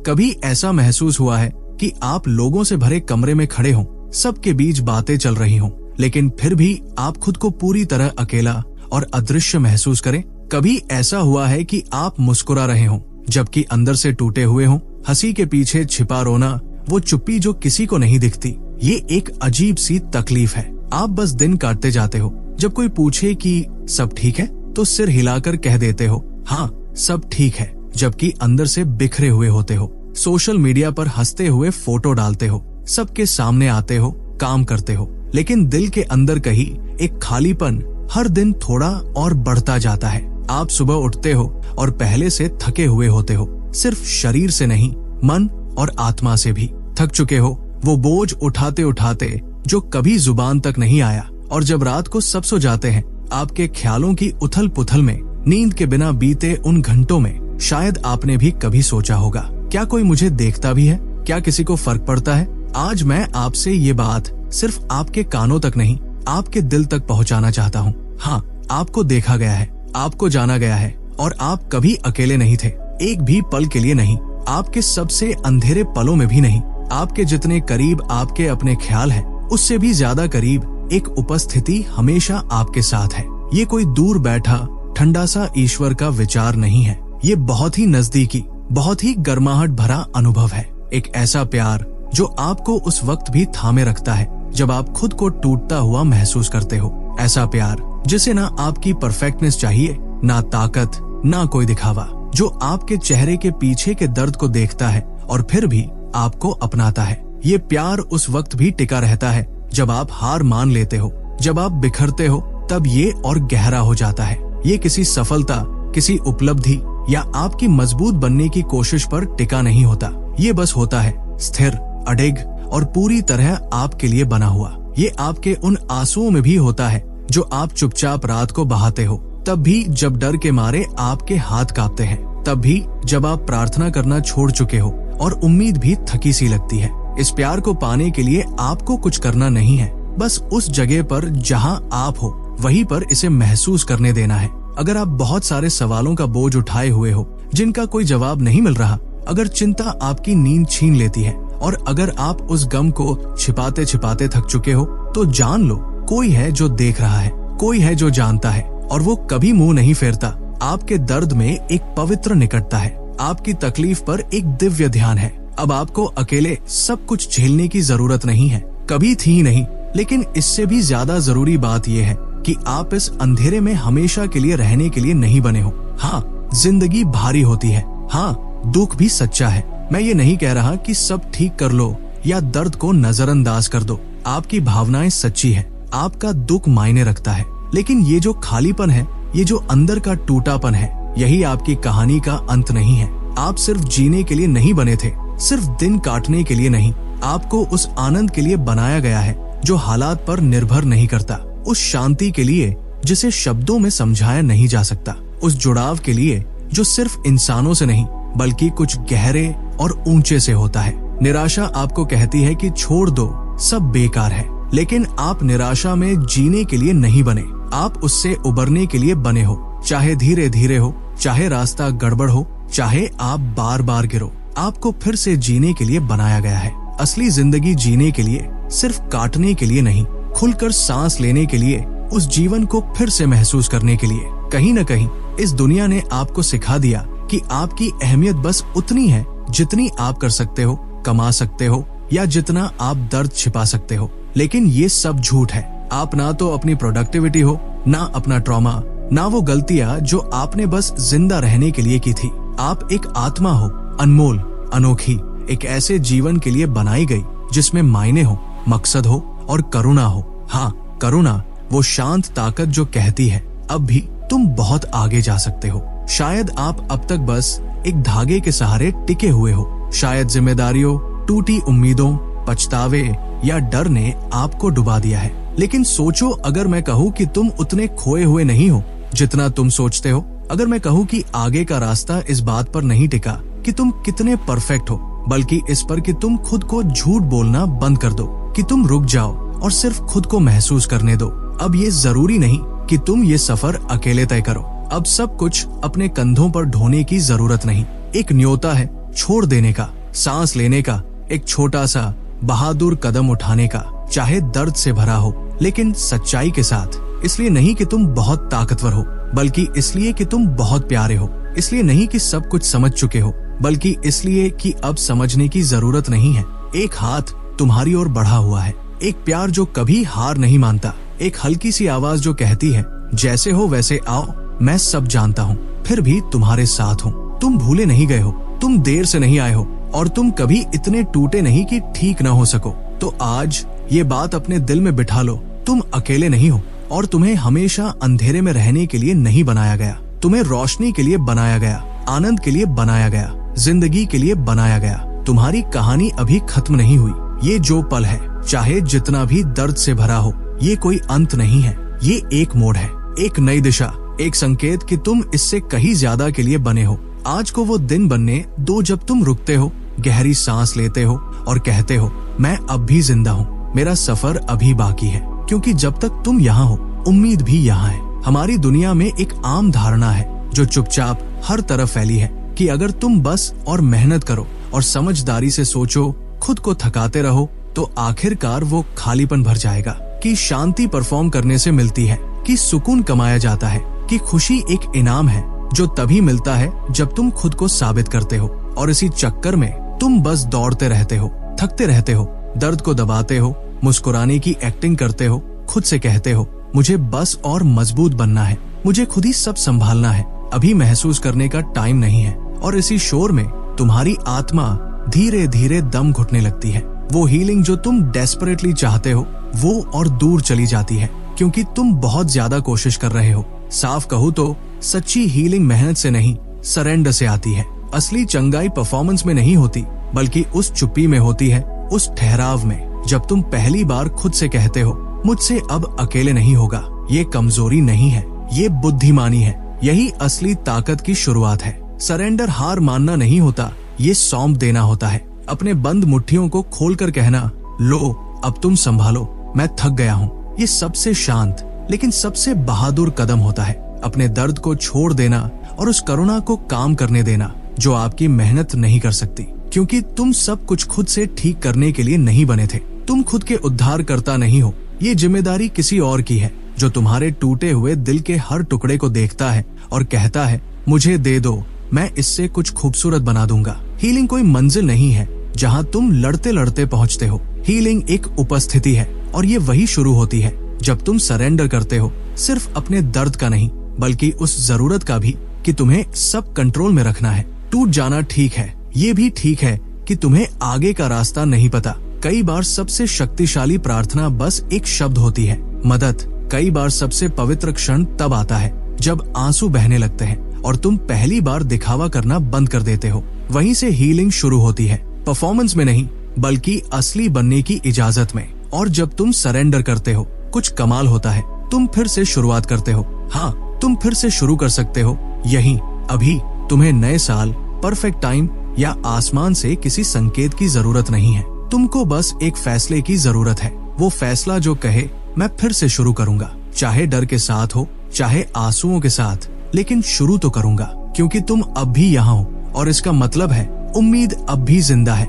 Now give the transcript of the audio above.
कभी ऐसा महसूस हुआ है कि आप लोगों से भरे कमरे में खड़े हों, सबके बीच बातें चल रही हों, लेकिन फिर भी आप खुद को पूरी तरह अकेला और अदृश्य महसूस करें? कभी ऐसा हुआ है कि आप मुस्कुरा रहे हों जबकि अंदर से टूटे हुए हों? हंसी के पीछे छिपा रोना, वो चुप्पी जो किसी को नहीं दिखती, ये एक अजीब सी तकलीफ है। आप बस दिन काटते जाते हो। जब कोई पूछे कि सब ठीक है तो सिर हिलाकर कह देते हो हाँ सब ठीक है, जबकि अंदर से बिखरे हुए होते हो। सोशल मीडिया पर हंसते हुए फोटो डालते हो, सबके सामने आते हो, काम करते हो, लेकिन दिल के अंदर कहीं एक खालीपन हर दिन थोड़ा और बढ़ता जाता है। आप सुबह उठते हो और पहले से थके हुए होते हो, सिर्फ शरीर से नहीं, मन और आत्मा से भी थक चुके हो। वो बोझ उठाते उठाते जो कभी जुबान तक नहीं आया। और जब रात को सब सो जाते हैं, आपके ख्यालों की उथल पुथल में, नींद के बिना बीते उन घंटों में शायद आपने भी कभी सोचा होगा, क्या कोई मुझे देखता भी है? क्या किसी को फर्क पड़ता है? आज मैं आपसे ये बात सिर्फ आपके कानों तक नहीं, आपके दिल तक पहुंचाना चाहता हूँ। हाँ, आपको देखा गया है, आपको जाना गया है, और आप कभी अकेले नहीं थे, एक भी पल के लिए नहीं, आपके सबसे अंधेरे पलों में भी नहीं। आपके जितने करीब आपके अपने ख्याल हैं, उससे भी ज्यादा करीब एक उपस्थिति हमेशा आपके साथ है। ये कोई दूर बैठा ठंडा सा ईश्वर का विचार नहीं है, ये बहुत ही नजदीकी, बहुत ही गर्माहट भरा अनुभव है। एक ऐसा प्यार जो आपको उस वक्त भी थामे रखता है जब आप खुद को टूटता हुआ महसूस करते हो। ऐसा प्यार जिसे ना आपकी परफेक्टनेस चाहिए, ना ताकत, ना कोई दिखावा, जो आपके चेहरे के पीछे के दर्द को देखता है और फिर भी आपको अपनाता है। ये प्यार उस वक्त भी टिका रहता है जब आप हार मान लेते हो, जब आप बिखरते हो, तब ये और गहरा हो जाता है। ये किसी सफलता, किसी उपलब्धि या आपकी मजबूत बनने की कोशिश पर टिका नहीं होता। ये बस होता है स्थिर, अडिग और पूरी तरह आपके लिए बना हुआ। ये आपके उन आंसुओं में भी होता है जो आप चुपचाप रात को बहाते हो, तब भी जब डर के मारे आपके हाथ कांपते हैं, तब भी जब आप प्रार्थना करना छोड़ चुके हो और उम्मीद भी थकी सी लगती है। इस प्यार को पाने के लिए आपको कुछ करना नहीं है, बस उस जगह पर जहां आप हो वहीं पर इसे महसूस करने देना है। अगर आप बहुत सारे सवालों का बोझ उठाए हुए हो जिनका कोई जवाब नहीं मिल रहा, अगर चिंता आपकी नींद छीन लेती है और अगर आप उस गम को छिपाते छिपाते थक चुके हो, तो जान लो कोई है जो देख रहा है, कोई है जो जानता है, और वो कभी मुंह नहीं फेरता। आपके दर्द में एक पवित्र निकटता है, आपकी तकलीफ पर एक दिव्य ध्यान है। अब आपको अकेले सब कुछ झेलने की जरूरत नहीं है, कभी थी ही नहीं। लेकिन इससे भी ज्यादा जरूरी बात यह है कि आप इस अंधेरे में हमेशा के लिए रहने के लिए नहीं बने हो। हाँ, जिंदगी भारी होती है, हाँ, दुख भी सच्चा है। मैं ये नहीं कह रहा कि सब ठीक कर लो या दर्द को नजरअंदाज कर दो। आपकी भावनाएं सच्ची है, आपका दुख मायने रखता है, लेकिन ये जो खालीपन है, ये जो अंदर का टूटापन है, यही आपकी कहानी का अंत नहीं है। आप सिर्फ जीने के लिए नहीं बने थे, सिर्फ दिन काटने के लिए नहीं। आपको उस आनंद के लिए बनाया गया है जो हालात पर निर्भर नहीं करता, उस शांति के लिए जिसे शब्दों में समझाया नहीं जा सकता, उस जुड़ाव के लिए जो सिर्फ इंसानों से नहीं बल्कि कुछ गहरे और ऊंचे से होता है। निराशा आपको कहती है कि छोड़ दो, सब बेकार है, लेकिन आप निराशा में जीने के लिए नहीं बने, आप उससे उबरने के लिए बने हो। चाहे धीरे धीरे हो, चाहे रास्ता गड़बड़ हो, चाहे आप बार बार गिरो, आपको फिर से जीने के लिए बनाया गया है। असली जिंदगी जीने के लिए, सिर्फ काटने के लिए नहीं, खुलकर सांस लेने के लिए, उस जीवन को फिर से महसूस करने के लिए। कहीं न कहीं इस दुनिया ने आपको सिखा दिया कि आपकी अहमियत बस उतनी है जितनी आप कर सकते हो, कमा सकते हो या जितना आप दर्द छिपा सकते हो। लेकिन ये सब झूठ है। आप ना तो अपनी प्रोडक्टिविटी हो, ना अपना ट्रॉमा, ना वो गलतियां जो आपने बस जिंदा रहने के लिए की थी। आप एक आत्मा हो, अनमोल, अनोखी, एक ऐसे जीवन के लिए बनाई गई जिसमें मायने हो, मकसद हो और करुणा हो। हाँ, करुणा, वो शांत ताकत जो कहती है अब भी तुम बहुत आगे जा सकते हो। शायद आप अब तक बस एक धागे के सहारे टिके हुए हो, शायद जिम्मेदारियों, टूटी उम्मीदों, पछतावे या डर ने आपको डुबा दिया है। लेकिन सोचो, अगर मैं कहूँ कि तुम उतने खोए हुए नहीं हो जितना तुम सोचते हो, अगर मैं कहूँ कि आगे का रास्ता इस बात पर नहीं टिका कि तुम कितने परफेक्ट हो, बल्कि इस पर कि तुम खुद को झूठ बोलना बंद कर दो, कि तुम रुक जाओ और सिर्फ खुद को महसूस करने दो। अब ये जरूरी नहीं कि तुम ये सफर अकेले तय करो। अब सब कुछ अपने कंधों पर ढोने की जरूरत नहीं। एक न्योता है छोड़ देने का, सांस लेने का, एक छोटा सा बहादुर कदम उठाने का, चाहे दर्द से भरा हो लेकिन सच्चाई के साथ। इसलिए नहीं कि तुम बहुत ताकतवर हो, बल्कि इसलिए कि तुम बहुत प्यारे हो। इसलिए नहीं कि सब कुछ समझ चुके हो, बल्कि इसलिए कि अब समझने की जरूरत नहीं है। एक हाथ तुम्हारी ओर बढ़ा हुआ है, एक प्यार जो कभी हार नहीं मानता, एक हल्की सी आवाज जो कहती है जैसे हो वैसे आओ, मैं सब जानता हूँ, फिर भी तुम्हारे साथ हूँ। तुम भूले नहीं गए हो, तुम देर से नहीं आए हो, और तुम कभी इतने टूटे नहीं कि ठीक न हो सको। तो आज ये बात अपने दिल में बिठा लो, तुम अकेले नहीं हो, और तुम्हें हमेशा अंधेरे में रहने के लिए नहीं बनाया गया। तुम्हें रोशनी के लिए बनाया गया, आनंद के लिए बनाया गया, जिंदगी के लिए बनाया गया। तुम्हारी कहानी अभी खत्म नहीं हुई। ये जो पल है, चाहे जितना भी दर्द से भरा हो, ये कोई अंत नहीं है। ये एक मोड़ है, एक नई दिशा, एक संकेत कि तुम इससे कहीं ज्यादा के लिए बने हो। आज को वो दिन बनने दो जब तुम रुकते हो, गहरी सांस लेते हो और कहते हो मैं अब भी जिंदा हूँ, मेरा सफर अभी बाकी है। क्योंकि जब तक तुम यहाँ हो, उम्मीद भी यहाँ है। हमारी दुनिया में एक आम धारणा है जो चुपचाप हर तरफ फैली है कि अगर तुम बस और मेहनत करो और समझदारी से सोचो, खुद को थकाते रहो, तो आखिरकार वो खालीपन भर जाएगा। कि शांति परफॉर्म करने से मिलती है, कि सुकून कमाया जाता है, कि खुशी एक इनाम है जो तभी मिलता है जब तुम खुद को साबित करते हो। और इसी चक्कर में तुम बस दौड़ते रहते हो, थकते रहते हो, दर्द को दबाते हो, मुस्कुराने की एक्टिंग करते हो, खुद से कहते हो मुझे बस और मजबूत बनना है, मुझे खुद ही सब संभालना है, अभी महसूस करने का टाइम नहीं है। और इसी शोर में तुम्हारी आत्मा धीरे धीरे दम घुटने लगती है। वो हीलिंग जो तुम डेस्परेटली चाहते हो वो और दूर चली जाती है, क्योंकि तुम बहुत ज्यादा कोशिश कर रहे हो। साफ कहूँ तो सच्ची हीलिंग मेहनत से नहीं, सरेंडर से आती है। असली चंगाई परफॉर्मेंस में नहीं होती, बल्कि उस चुप्पी में होती है, उस ठहराव में, जब तुम पहली बार खुद से कहते हो मुझसे अब अकेले नहीं होगा। ये कमजोरी नहीं है, ये बुद्धिमानी है। यही असली ताकत की शुरुआत है। सरेंडर हार मानना नहीं होता, ये सौंप देना होता है। अपने बंद मुट्ठियों को खोलकर कहना, लो अब तुम संभालो, मैं थक गया हूँ। ये सबसे शांत लेकिन सबसे बहादुर कदम होता है। अपने दर्द को छोड़ देना और उस करुणा को काम करने देना जो आपकी मेहनत नहीं कर सकती, क्योंकि तुम सब कुछ खुद से ठीक करने के लिए नहीं बने थे। तुम खुद के उद्धार करता नहीं हो। ये जिम्मेदारी किसी और की है, जो तुम्हारे टूटे हुए दिल के हर टुकड़े को देखता है और कहता है मुझे दे दो, मैं इससे कुछ खूबसूरत बना दूंगा। हीलिंग कोई मंजिल नहीं है जहाँ तुम लड़ते लड़ते पहुँचते हो। हीलिंग एक उपस्थिति है, और ये वही शुरू होती है जब तुम सरेंडर करते हो, सिर्फ अपने दर्द का नहीं, बल्कि उस जरूरत का भी कि तुम्हें सब कंट्रोल में रखना है। टूट जाना ठीक है, ये भी ठीक है कि तुम्हें आगे का रास्ता नहीं पता। कई बार सबसे शक्तिशाली प्रार्थना बस एक शब्द होती है, मदद। कई बार सबसे पवित्र क्षण तब आता है जब आंसू बहने लगते हैं और तुम पहली बार दिखावा करना बंद कर देते हो। वहीं से हीलिंग शुरू होती है, परफॉर्मेंस में नहीं, बल्कि असली बनने की इजाजत में। और जब तुम सरेंडर करते हो, कुछ कमाल होता है। तुम फिर से शुरुआत करते हो। हाँ, तुम फिर से शुरू कर सकते हो यहीं, अभी। तुम्हें नए साल, परफेक्ट टाइम या आसमान से किसी संकेत की जरूरत नहीं है। तुमको बस एक फैसले की जरूरत है। वो फैसला जो कहे मैं फिर से शुरू करूंगा, चाहे डर के साथ हो, चाहे आंसुओं के साथ, लेकिन शुरू तो करूंगा, क्योंकि तुम अब भी यहाँ हो। और इसका मतलब है उम्मीद अब भी जिंदा है।